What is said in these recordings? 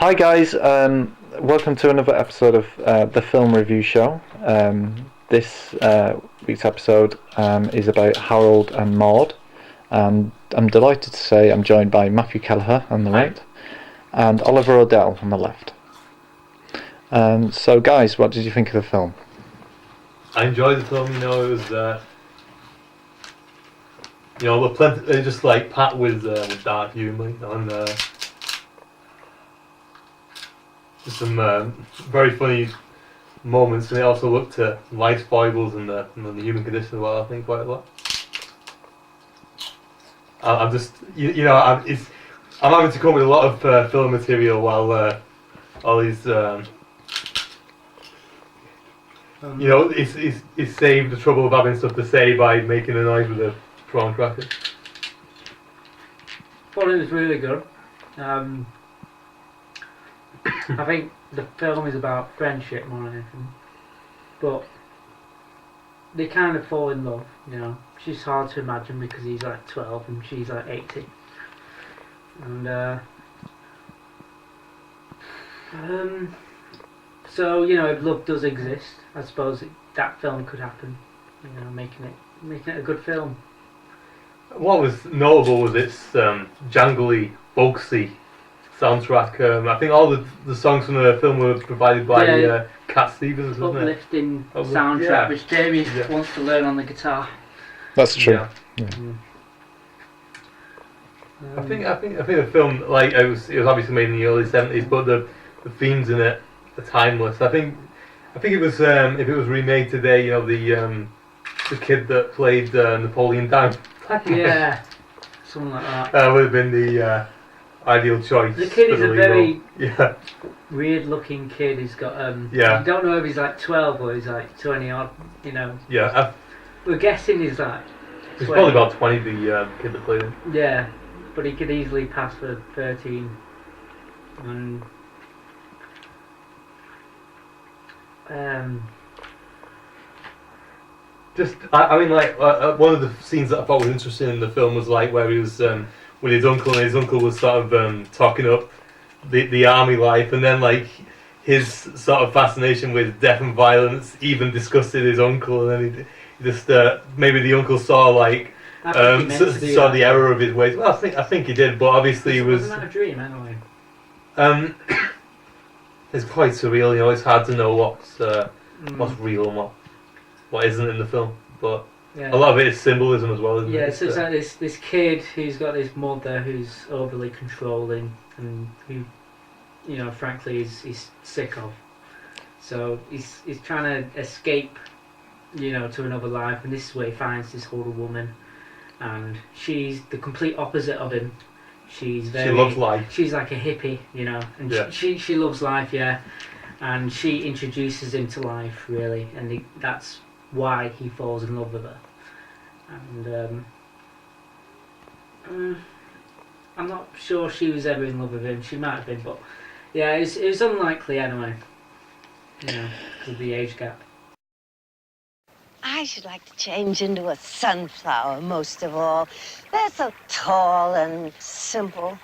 Hi guys, welcome to another episode of the Film Review Show. This week's episode is about Harold and Maude, and I'm delighted to say I'm joined by Matthew Kelleher on the right and Oliver O'Dell on the left. So guys, what did you think of the film? I enjoyed the film. It was we're plenty, just like packed with dark humour and just some very funny moments, and it also looked at life foibles and the human condition as well. I think quite a lot. I'm just I'm having to come up with a lot of film material while all these it's saved the trouble of having stuff to say by making a noise with a prawn cracker. Thought it was really good. I think the film is about friendship more than anything, but they kind of fall in love. She's hard to imagine because he's like 12 and she's like 80, and so if love does exist, I suppose that film could happen. Making it a good film. What was notable was its jangly, folksy soundtrack. I think all the songs from the film were provided by Cat Stevens, wasn't it? Uplifting soundtrack, which Jamie wants to learn on the guitar. That's true. Yeah. I think the film, like it was obviously made in the early 70s, but the themes in it are timeless. I think it was if it was remade today, the kid that played Napoleon Dime. Yeah, something like that. Would have been the ideal choice. The kid is a very role. weird-looking kid. He's got You don't know if he's like 12 or he's like 20 odd. Yeah. We're guessing he's like 20. He's probably about 20. The kid that played him. Yeah, but he could easily pass for 13. And one of the scenes that I thought was interesting in the film was like where he was with his uncle, and his uncle was sort of talking up the army life, and then like his sort of fascination with death and violence even disgusted his uncle, and then he just maybe the uncle saw like saw the error of his ways. Well, I think he did, but obviously it was. Wasn't that a dream anyway? It's quite surreal. It's hard to know what's real and what isn't in the film, but a lot of it is symbolism as well, isn't it? Yeah, so it's like this kid who's got this mother who's overly controlling and who, frankly, he's sick of. So he's trying to escape, to another life, and this is where he finds this older woman, and she's the complete opposite of him. She loves life. She's like a hippie, and she loves life, and she introduces him to life, really, and that's why he falls in love with her. And I'm not sure she was ever in love with him. She might have been, but it was unlikely anyway, because of the age gap. I should like to change into a sunflower most of all. They're so tall and simple.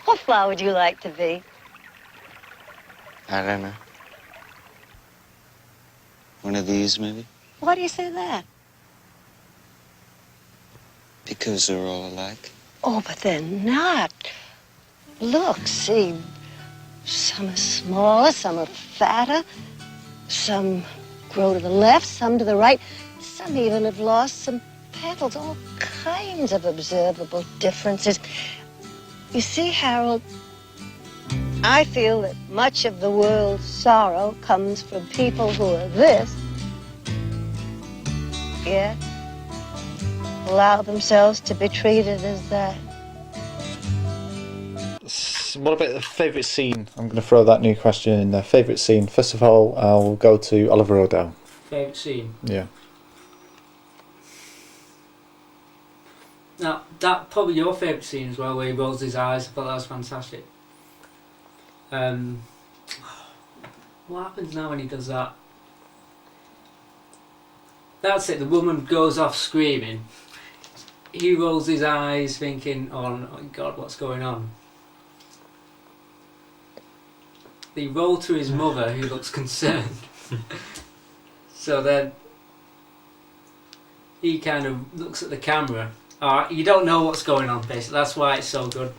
What flower would you like to be? I don't know. One of these, maybe? Why do you say that? Because they're all alike. Oh, but they're not. Look, see. Some are smaller, some are fatter. Some grow to the left, some to the right. Some even have lost some petals. All kinds of observable differences. You see, Harold, I feel that much of the world's sorrow comes from people who are this, yet allow themselves to be treated as that. What about the favourite scene? I'm going to throw that new question in there. Favourite scene? First of all, I'll go to Oliver O'Dell. Favourite scene? Yeah. Now, that probably your favourite scene as well, where he rolls his eyes. I thought that was fantastic. What happens now when he does that? That's it, the woman goes off screaming. He rolls his eyes thinking, oh God, what's going on? They roll to his mother, who looks concerned. So then he kind of looks at the camera. You don't know what's going on, basically. That's why it's so good,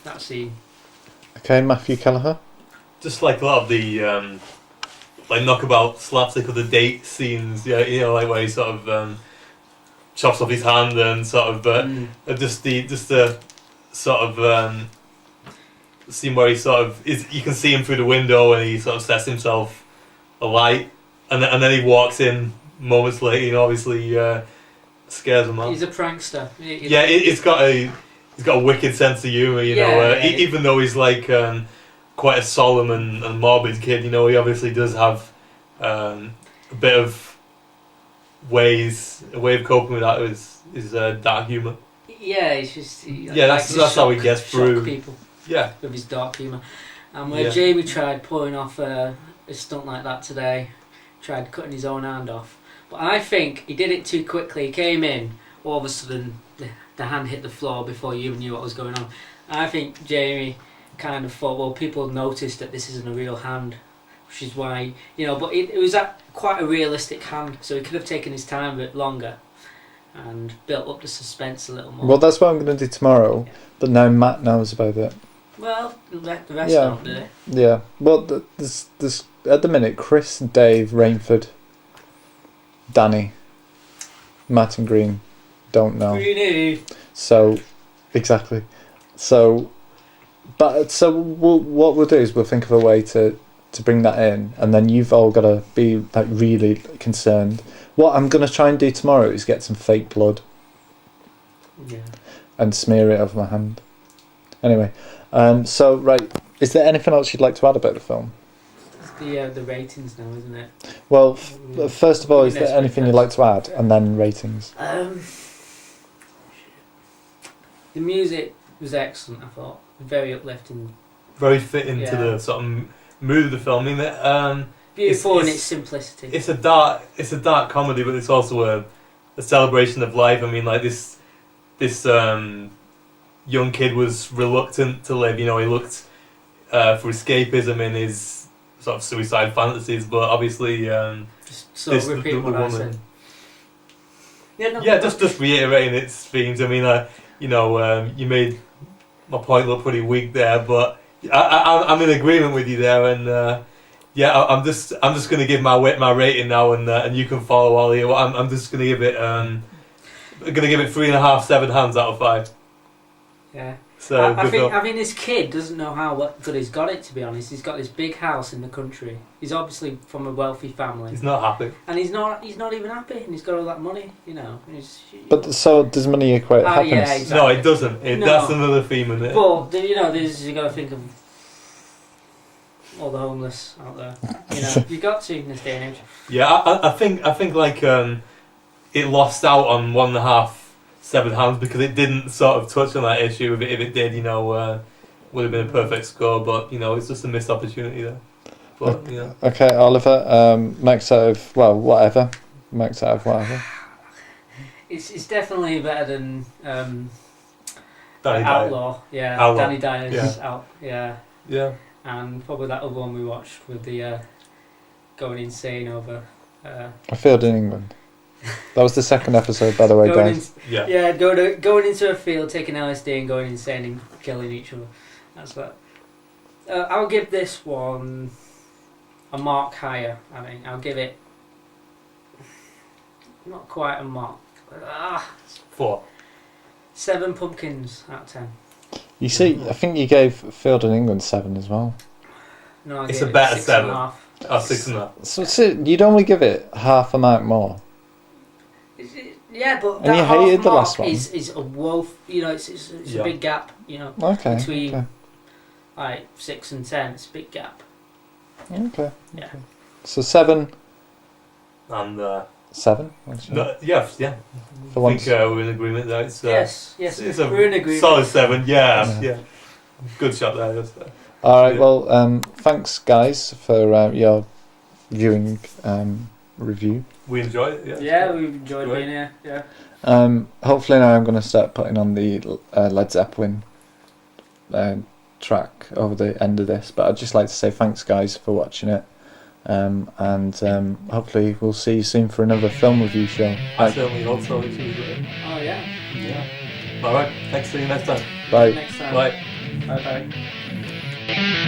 that scene. Okay, Matthew Kelleher. Just like a lot of the like knockabout slapstick of the date scenes, yeah, you know, like where he sort of chops off his hand and sort of just the sort of scene where he sort of you can see him through the window and he sort of sets himself alight, and then he walks in moments later, and obviously scares him off. He's a prankster. He's got a wicked sense of humour, you know. Even though he's like quite a solemn and morbid kid, you know, he obviously does have a bit of a way of coping with that is dark humour. Yeah, it's just that's how he gets through people. Yeah, with his dark humour. And where Jamie tried pulling off a stunt like that today, tried cutting his own hand off. But I think he did it too quickly. He came in, all of a sudden the hand hit the floor before you even knew what was going on. And I think Jamie kind of thought, well, people noticed that this isn't a real hand, which is why, you know, but it was quite a realistic hand, so he could have taken his time a bit longer and built up the suspense a little more. Well, that's what I'm going to do tomorrow, but now Matt knows about it. Well, the rest don't do it. Yeah. Well, this at the minute, Chris, Dave, Rainford, Danny, Matt and Green don't know. Greenie. So, exactly. So, what we'll do is we'll think of a way to bring that in, and then you've all got to be like really concerned. What I'm going to try and do tomorrow is get some fake blood. Yeah. And smear it over my hand. Anyway, so right, is there anything else you'd like to add about the film? It's the ratings now, isn't it? Well, first of all, is there anything you'd like to add, and then ratings? The music was excellent, I thought. Very uplifting. Very fitting to the sort of mood of the film. I mean, beautiful in its simplicity. It's a dark comedy, but it's also a celebration of life. I mean, like this young kid was reluctant to live. You know, he looked for escapism in his sort of suicide fantasies, but obviously just repeat what I said. Just reiterating its themes. I mean, you made my point look pretty weak there, but I'm in agreement with you there, and I'm just going to give my rating now, and you can follow Ollie. I'm just going to give it 3.5 7 hands out of 5. Yeah. So I think this kid doesn't know how good he's got it, to be honest. He's got this big house in the country. He's obviously from a wealthy family. He's not happy. And he's not even happy, and he's got all that money, you know. But so does money equate happiness? Yeah, exactly. No, it doesn't. That's another theme in it. But you got to think of all the homeless out there. You know, you got to in this day and age. Yeah, I think like it lost out on 1.5 7 hands because it didn't sort of touch on that issue. If it did, you know, would have been a perfect score. But you know, it's just a missed opportunity there. But Okay, Oliver. Max out of whatever. Max out of whatever. It's definitely better than Danny Outlaw. Yeah, Outlaw. Danny Dyer's out. Yeah. Yeah. And probably that other one we watched with the going insane over. I failed in England. That was the second episode, by the way, guys. Going into a field, taking LSD and going insane and killing each other. That's that. I'll give this one a mark higher. I think I'll give it not quite a mark. 4. 7 pumpkins out of 10. You see, I think you gave Field in England 7 as well. No, it's a better 7. 6.5. Oh, 6.5. So you'd only give it half a mark more. Yeah, but And that you half hated the mark last one. is a wolf. You know, it's a big gap. You know, between like 6 and 10. It's a big gap. Okay. Yeah. Okay. So 7. And 7. no, yeah. For I once. think we're in agreement there. It's, yes, it's we're in agreement. Solid 7. Yeah. Good shot there. All right. Well, thanks guys for your viewing review. We enjoyed it. Yeah, we enjoyed being here. Yeah. Hopefully now I'm going to start putting on the Led Zeppelin track over the end of this, but I'd just like to say thanks, guys, for watching it. And hopefully we'll see you soon for another film review show. I certainly hope so. It was great. Oh yeah. Yeah. All right. Thanks. See you next time. Bye. Next time. Bye. Bye bye.